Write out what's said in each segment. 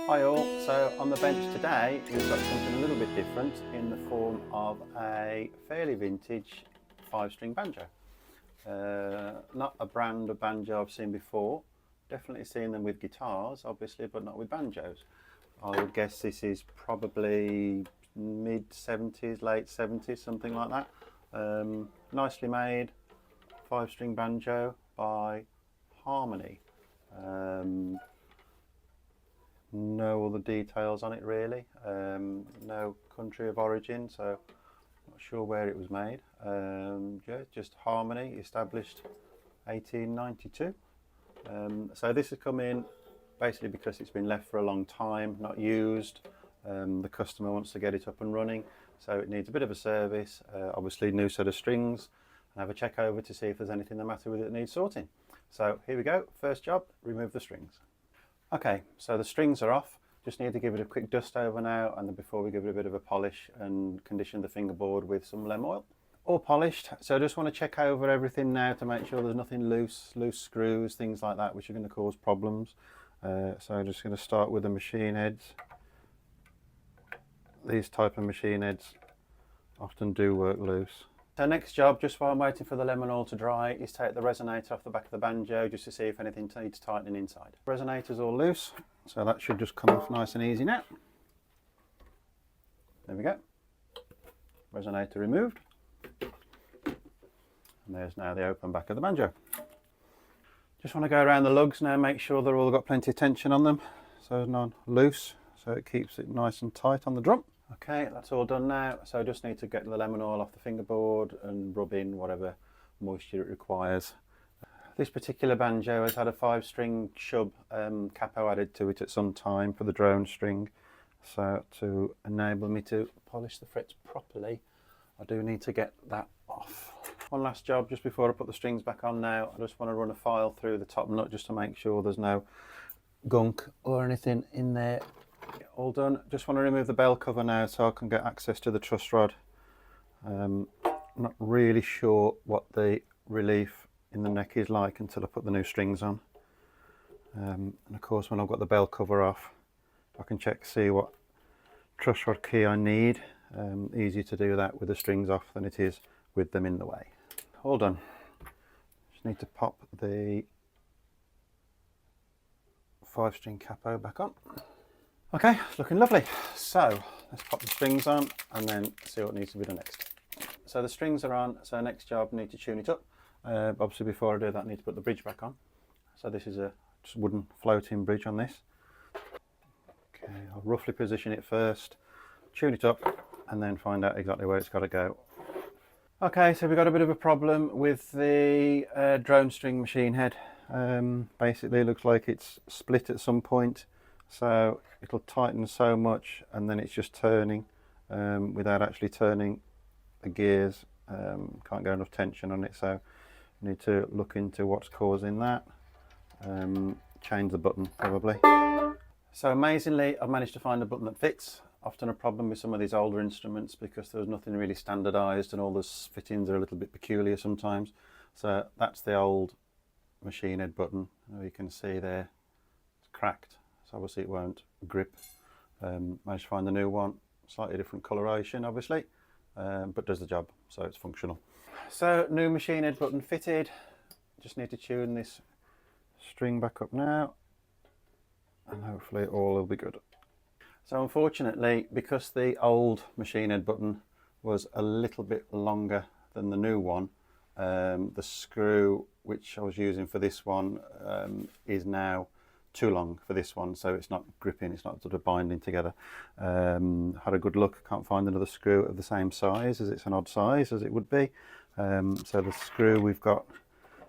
Hi all, so on the bench today we've got something a little bit different in the form of a fairly vintage 5-string banjo. Not a brand of banjo I've seen before, definitely seen them with guitars obviously, but not with banjos. I would guess this is probably mid 70s, late 70s, something like that. Nicely made 5-string banjo by Harmony. No other details on it really, no country of origin, so not sure where it was made. Yeah, just Harmony, established 1892. So this has come in basically because it's been left for a long time, not used. The customer wants to get it up and running, so it needs a bit of a service, obviously new set of strings, and have a check over to see if there's anything the matter with it that needs sorting. So here we go, first job, remove the strings. Okay, so the strings are off. Just need to give it a quick dust over now, and then before we give it a bit of a polish and condition the fingerboard with some lem oil. All polished, so I just want to check over everything now to make sure there's nothing loose screws, things like that, which are going to cause problems. So I'm just going to start with the machine heads. These type of machine heads often do work loose. So next job, just while I'm waiting for the lemon oil to dry, is take the resonator off the back of the banjo just to see if anything needs tightening inside. Resonator's all loose, so that should just come off nice and easy now. There we go. Resonator removed. And there's now the open back of the banjo. Just want to go around the lugs now, make sure they're all got plenty of tension on them, so none loose, so it keeps it nice and tight on the drum. Okay, that's all done now, so I just need to get the lemon oil off the fingerboard and rub in whatever moisture it requires. This particular banjo has had a 5-string shub capo added to it at some time for the drone string, so to enable me to polish the frets properly I do need to get that off. One last job just before I put the strings back on now. I just want to run a file through the top nut just to make sure there's no gunk or anything in there. All done. Just want to remove the bell cover now so I can get access to the truss rod. I'm not really sure what the relief in the neck is like until I put the new strings on. And of course when I've got the bell cover off I can check see what truss rod key I need. Easier to do that with the strings off than it is with them in the way. All done. Just need to pop the 5-string capo back on. Okay, it's looking lovely. So let's pop the strings on and then see what needs to be done next. So the strings are on, so next job I need to tune it up. Obviously before I do that I need to put the bridge back on. So this is a just wooden floating bridge on this. Okay, I'll roughly position it first, tune it up and then find out exactly where it's got to go. Okay, so we've got a bit of a problem with the drone string machine head. Basically it looks like it's split at some point. So it'll tighten so much and then it's just turning without actually turning the gears. Can't get enough tension on it, so need to look into what's causing that. Change the button probably. So amazingly I've managed to find a button that fits. Often a problem with some of these older instruments because there's nothing really standardized and all the fittings are a little bit peculiar sometimes. So that's the old machine head button. You can see there it's cracked. So obviously it won't grip. Managed to find the new one, slightly different coloration obviously, but does the job, so it's functional. So new machine head button fitted. Just need to tune this string back up now and hopefully all will be good. So unfortunately, because the old machine head button was a little bit longer than the new one, the screw which I was using for this one is now too long for this one, so it's not gripping, it's not sort of binding together. Had a good look, can't find another screw of the same size, as it's an odd size as it would be. So the screw we've got,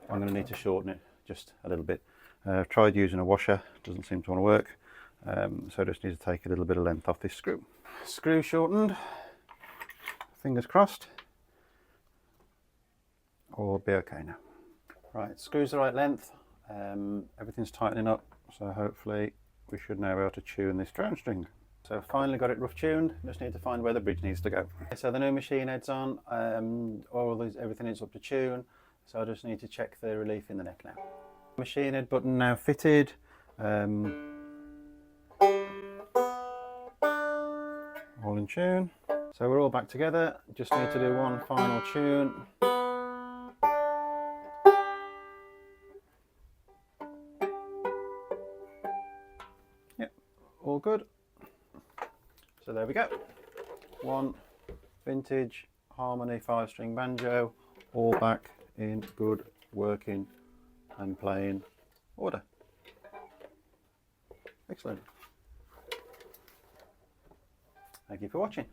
I'm going to need to shorten it just a little bit. I've tried using a washer, doesn't seem to want to work. So I just need to take a little bit of length off this screw. Screw shortened, fingers crossed, all will be okay now. Right, screws the right length, everything's tightening up, so hopefully we should now be able to tune this drone string. So finally got it rough tuned, just need to find where the bridge needs to go. Okay, so the new machine head's on, everything is up to tune, so I just need to check the relief in the neck now. Machine head button now fitted. all in tune. So we're all back together, just need to do one final tune. Yep, all good. So there we go. One vintage Harmony 5-string banjo, all back in good working and playing order. Excellent. Thank you for watching.